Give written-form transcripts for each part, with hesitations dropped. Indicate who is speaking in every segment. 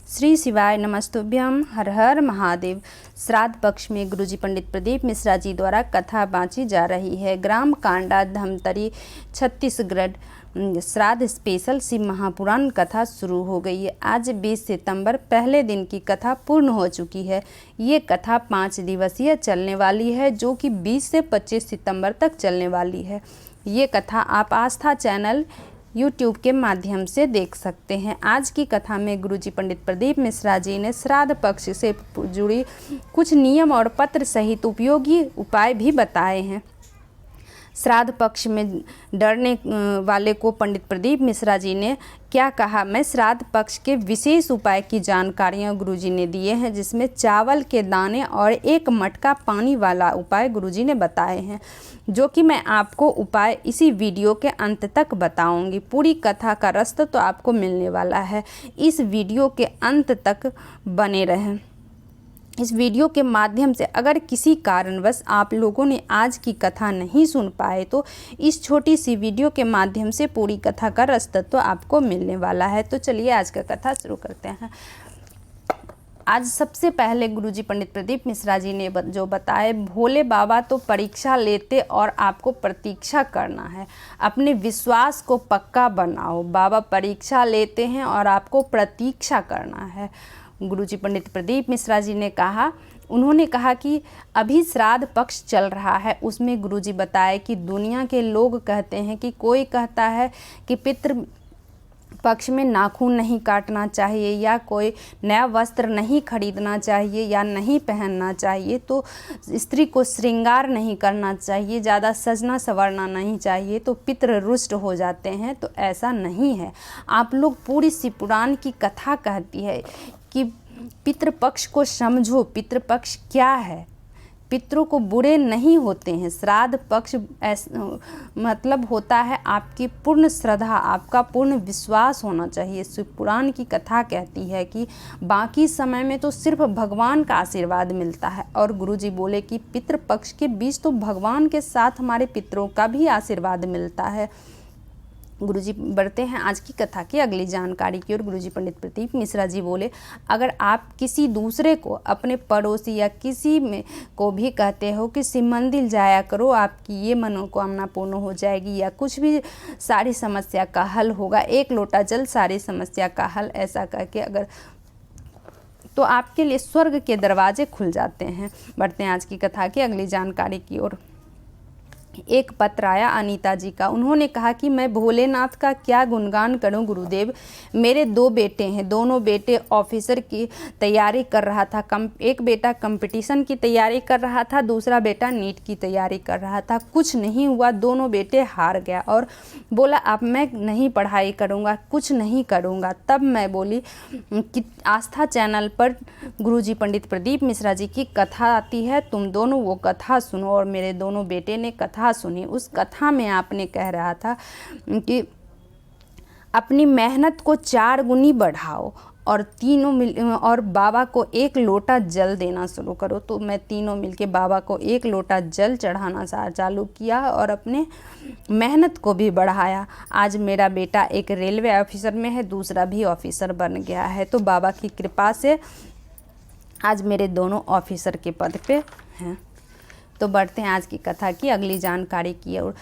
Speaker 1: श्री शिवाय नमस्तुभ्यम। हर हर महादेव। श्राद्ध पक्ष में गुरुजी पंडित प्रदीप मिश्रा जी द्वारा कथा बाँची जा रही है। ग्राम कांडा धमतरी छत्तीसगढ़ श्राद्ध स्पेशल शिव महापुराण कथा शुरू हो गई है। आज 20 सितंबर पहले दिन की कथा पूर्ण हो चुकी है। ये कथा 5 दिवसीय चलने वाली है, जो कि 20 से 25 सितंबर तक चलने वाली है। ये कथा आप आस्था चैनल YouTube के माध्यम से देख सकते हैं। आज की कथा में गुरुजी पंडित प्रदीप मिश्रा जी ने श्राद्ध पक्ष से जुड़ी कुछ नियम और पत्र सहित उपयोगी उपाय भी बताए हैं। श्राद्ध पक्ष में डरने वाले को पंडित प्रदीप मिश्रा जी ने क्या कहा, मैं श्राद्ध पक्ष के विशेष उपाय की जानकारियाँ गुरुजी ने दिए हैं, जिसमें चावल के दाने और एक मटका पानी वाला उपाय गुरुजी ने बताए हैं, जो कि मैं आपको उपाय इसी वीडियो के अंत तक बताऊंगी। पूरी कथा का रस तो आपको मिलने वाला है। इस वीडियो के अंत तक बने रहें। इस वीडियो के माध्यम से अगर किसी कारणवश आप लोगों ने आज की कथा नहीं सुन पाए तो इस छोटी सी वीडियो के माध्यम से पूरी कथा का रस तत्व आपको मिलने वाला है। तो चलिए आज का कथा शुरू करते हैं। आज सबसे पहले गुरुजी पंडित प्रदीप मिश्रा जी ने जो बताए, भोले बाबा तो परीक्षा लेते और आपको प्रतीक्षा करना है। अपने विश्वास को पक्का बनाओ। बाबा परीक्षा लेते हैं और आपको प्रतीक्षा करना है। गुरुजी पंडित प्रदीप मिश्रा जी ने कहा, उन्होंने कहा कि अभी श्राद्ध पक्ष चल रहा है। उसमें गुरुजी बताए कि दुनिया के लोग कहते हैं कि कोई कहता है कि पितृ पक्ष में नाखून नहीं काटना चाहिए, या कोई नया वस्त्र नहीं खरीदना चाहिए या नहीं पहनना चाहिए, तो स्त्री को श्रृंगार नहीं करना चाहिए, ज़्यादा सजना संवरना नहीं चाहिए, तो पितृ रुष्ट हो जाते हैं। तो ऐसा नहीं है। आप लोग पूरी शिव पुराण की कथा कहती है कि पितृपक्ष को समझो। पितृपक्ष क्या है? पितरों को बुरे नहीं होते हैं। श्राद्ध पक्ष मतलब होता है आपकी पूर्ण श्रद्धा, आपका पूर्ण विश्वास होना चाहिए। शिव पुराण की कथा कहती है कि बाकी समय में तो सिर्फ भगवान का आशीर्वाद मिलता है, और गुरुजी बोले कि पितृपक्ष के बीच तो भगवान के साथ हमारे पितरों का भी आशीर्वाद मिलता है। गुरुजी बढ़ते हैं आज की कथा की अगली जानकारी की ओर। गुरुजी पंडित प्रदीप मिश्रा जी बोले, अगर आप किसी दूसरे को, अपने पड़ोसी या किसी में को भी कहते हो कि शिव मंदिर जाया करो, आपकी ये मनोकामना पूर्ण हो जाएगी या कुछ भी सारी समस्या का हल होगा, एक लोटा जल सारी समस्या का हल, ऐसा करके अगर तो आपके लिए स्वर्ग के दरवाजे खुल जाते हैं। बढ़ते हैं आज की कथा की अगली जानकारी की ओर। एक पत्र आया अनीता जी का। उन्होंने कहा कि मैं भोलेनाथ का क्या गुणगान करूं गुरुदेव। मेरे 2 बेटे हैं। दोनों बेटे ऑफिसर की तैयारी कर रहा था। एक बेटा कंपटीशन की तैयारी कर रहा था, दूसरा बेटा नीट की तैयारी कर रहा था। कुछ नहीं हुआ, दोनों बेटे हार गया और बोला अब मैं नहीं पढ़ाई करूँगा, कुछ नहीं करूँगा। तब मैं बोली कि आस्था चैनल पर गुरुजी पंडित प्रदीप मिश्रा जी की कथा आती है, तुम दोनों वो कथा सुनो। और मेरे दोनों बेटे ने कथा सुनी। उस कथा में आपने कह रहा था कि अपनी मेहनत को 4 गुनी बढ़ाओ और और बाबा को 1 लोटा जल देना शुरू करो। तो मैं तीनों मिलके बाबा को 1 लोटा जल चढ़ाना चालू किया और अपने मेहनत को भी बढ़ाया। आज मेरा बेटा एक रेलवे ऑफिसर में है, दूसरा भी ऑफिसर बन गया है। तो बाबा की कृपा से आज मेरे दोनों ऑफिसर के पद पे हैं। तो बढ़ते हैं आज की कथा की अगली जानकारी की ओर।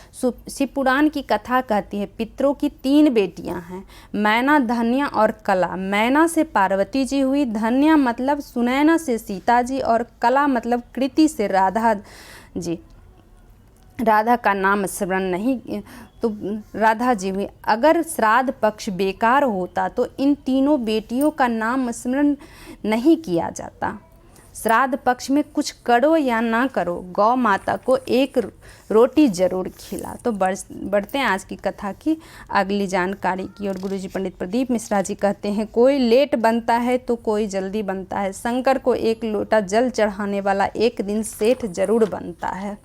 Speaker 1: शिव पुराण की कथा कहती है, पितरों की 3 बेटियां हैं, मैना, धन्या और कला। मैना से पार्वती जी हुई, धन्या मतलब सुनैना से सीता जी, और कला मतलब कृति से राधा जी। राधा का नाम स्मरण नहीं तो राधा जी हुई। अगर श्राद्ध पक्ष बेकार होता तो इन तीनों बेटियों का नाम स्मरण नहीं किया जाता। श्राद्ध पक्ष में कुछ करो या ना करो, गौ माता को 1 रोटी जरूर खिला। तो बढ़ते हैं आज की कथा की अगली जानकारी की और। गुरुजी पंडित प्रदीप मिश्रा जी कहते हैं, कोई लेट बनता है तो कोई जल्दी बनता है। शंकर को 1 लोटा जल चढ़ाने वाला एक दिन सेठ जरूर बनता है।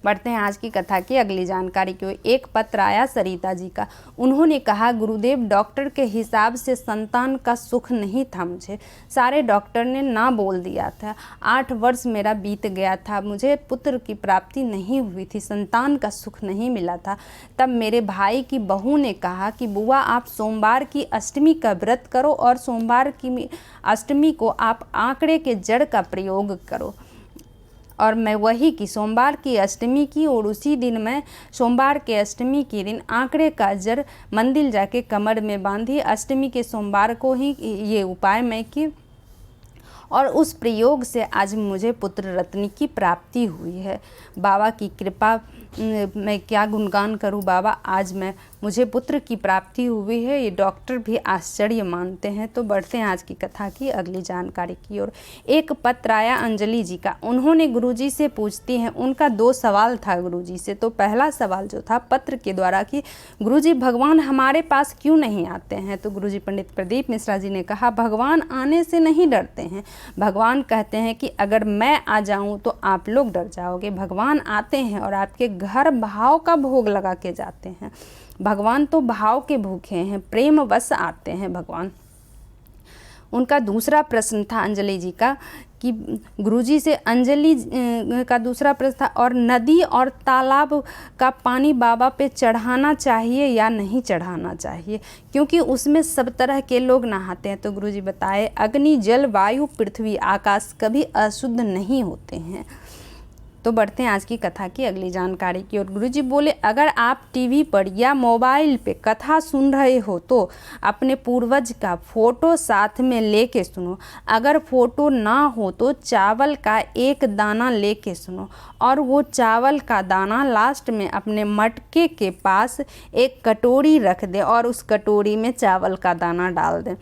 Speaker 1: बढ़ते हैं आज की कथा की अगली जानकारी की ओर। एक पत्र आया सरिता जी का। उन्होंने कहा, गुरुदेव, डॉक्टर के हिसाब से संतान का सुख नहीं था मुझे। सारे डॉक्टर ने ना बोल दिया था। 8 वर्ष मेरा बीत गया था, मुझे पुत्र की प्राप्ति नहीं हुई थी, संतान का सुख नहीं मिला था। तब मेरे भाई की बहू ने कहा कि बुआ, आप सोमवार की अष्टमी का व्रत करो और सोमवार की अष्टमी को आप आंकड़े के जड़ का प्रयोग करो। और मैं वही की सोमवार की अष्टमी की, और उसी दिन मैं सोमवार के अष्टमी के दिन आंकड़े का जड़ मंदिर जाके कमर में बांधी। अष्टमी के सोमवार को ही ये उपाय मैं की और उस प्रयोग से आज मुझे पुत्र रत्न की प्राप्ति हुई है। बाबा की कृपा, मैं क्या गुणगान करूं बाबा, आज मुझे पुत्र की प्राप्ति हुई है, ये डॉक्टर भी आश्चर्य मानते हैं। तो बढ़ते हैं आज की कथा की अगली जानकारी की ओर। एक पत्र आया अंजलि जी का। उन्होंने गुरुजी से पूछती हैं, उनका 2 सवाल था गुरुजी से। तो पहला सवाल जो था पत्र के द्वारा कि गुरुजी, भगवान हमारे पास क्यों नहीं आते हैं? तो गुरुजी पंडित प्रदीप मिश्रा जी ने कहा, भगवान आने से नहीं डरते हैं। भगवान कहते हैं कि अगर मैं आ जाऊं तो आप लोग डर जाओगे। भगवान आते हैं और आपके घर भाव का भोग लगा के जाते हैं। भगवान तो भाव के भूखे हैं, प्रेम वश आते हैं भगवान। उनका दूसरा प्रश्न था अंजलि जी का कि गुरुजी से अंजलि का दूसरा प्रश्न था, और नदी और तालाब का पानी बाबा पे चढ़ाना चाहिए या नहीं चढ़ाना चाहिए, क्योंकि उसमें सब तरह के लोग नहाते हैं। तो गुरुजी बताए, अग्नि, जल, वायु, पृथ्वी, आकाश कभी अशुद्ध नहीं होते हैं। तो बढ़ते हैं आज की कथा की अगली जानकारी की ओर। गुरुजी बोले, अगर आप टीवी पर या मोबाइल पे कथा सुन रहे हो तो अपने पूर्वज का फोटो साथ में लेके सुनो। अगर फोटो ना हो तो चावल का एक दाना लेके सुनो, और वो चावल का दाना लास्ट में अपने मटके के पास एक कटोरी रख दे और उस कटोरी में चावल का दाना डाल दें।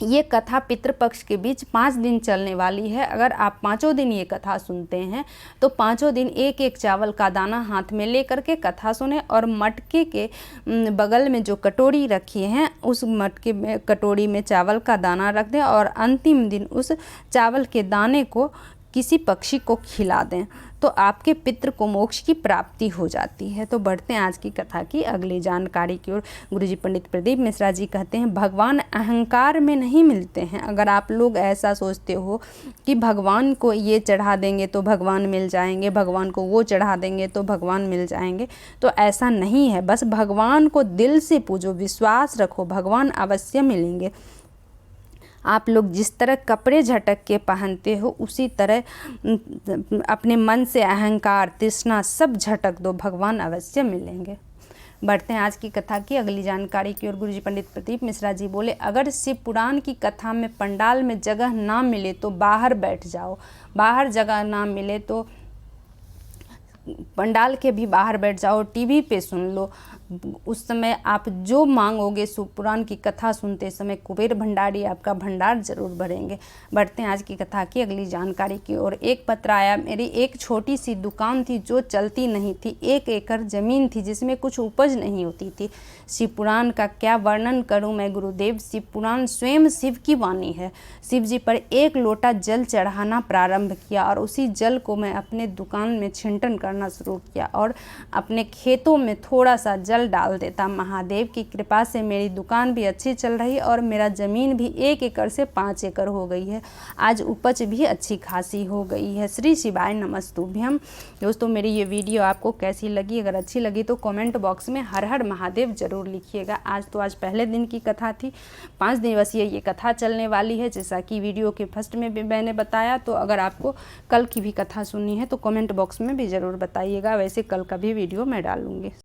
Speaker 1: ये कथा पितृपक्ष के बीच 5 दिन चलने वाली है। अगर आप 5 दिन ये कथा सुनते हैं तो 5 दिन एक एक चावल का दाना हाथ में ले करके कथा सुने, और मटके के बगल में जो कटोरी रखी है उस मटके में कटोरी में चावल का दाना रख दें, और अंतिम दिन उस चावल के दाने को किसी पक्षी को खिला दें, तो आपके पितृ को मोक्ष की प्राप्ति हो जाती है। तो बढ़ते हैं आज की कथा की अगली जानकारी की ओर। गुरुजी पंडित प्रदीप मिश्रा जी कहते हैं, भगवान अहंकार में नहीं मिलते हैं। अगर आप लोग ऐसा सोचते हो कि भगवान को ये चढ़ा देंगे तो भगवान मिल जाएंगे, भगवान को वो चढ़ा देंगे तो भगवान मिल जाएंगे, तो ऐसा नहीं है। बस भगवान को दिल से पूजो, विश्वास रखो, भगवान अवश्य मिलेंगे। आप लोग जिस तरह कपड़े झटक के पहनते हो उसी तरह अपने मन से अहंकार, तृष्णा सब झटक दो, भगवान अवश्य मिलेंगे। बढ़ते हैं आज की कथा की अगली जानकारी की ओर। गुरुजी पंडित प्रदीप मिश्रा जी बोले, अगर शिव पुराण की कथा में पंडाल में जगह ना मिले तो बाहर बैठ जाओ। बाहर जगह ना मिले तो पंडाल के भी बाहर बैठ जाओ, टीवी पे सुन लो। उस समय आप जो मांगोगे, शिवपुराण की कथा सुनते समय कुबेर भंडारी आपका भंडार जरूर भरेंगे। बढ़ते हैं आज की कथा की अगली जानकारी की ओर। एक पत्र आया, मेरी एक छोटी सी दुकान थी जो चलती नहीं थी। 1 एकड़ ज़मीन थी जिसमें कुछ उपज नहीं होती थी। शिवपुराण का क्या वर्णन करूं मैं गुरुदेव। शिवपुराण स्वयं शिव की वाणी है। शिव जी पर 1 लोटा जल चढ़ाना प्रारंभ किया और उसी जल को मैं अपने दुकान में छिंटन करना शुरू किया और अपने खेतों में थोड़ा सा जल डाल देता। महादेव की कृपा से मेरी दुकान भी अच्छी चल रही और मेरा ज़मीन भी 1 एकड़ से 5 एकड़ हो गई है। आज उपज भी अच्छी खासी हो गई है। श्री शिवाय नमस्तुभ्यम। दोस्तों, मेरी ये वीडियो आपको कैसी लगी? अगर अच्छी लगी तो कमेंट बॉक्स में हर हर महादेव जरूर लिखिएगा। आज पहले दिन की कथा थी, 5 दिवसीय ये कथा चलने वाली है, जैसा कि वीडियो के फर्स्ट में भी मैंने बताया। तो अगर आपको कल की भी कथा सुननी है तो कमेंट बॉक्स में भी ज़रूर बताइएगा। वैसे कल का भी वीडियो मैं डालूँगी।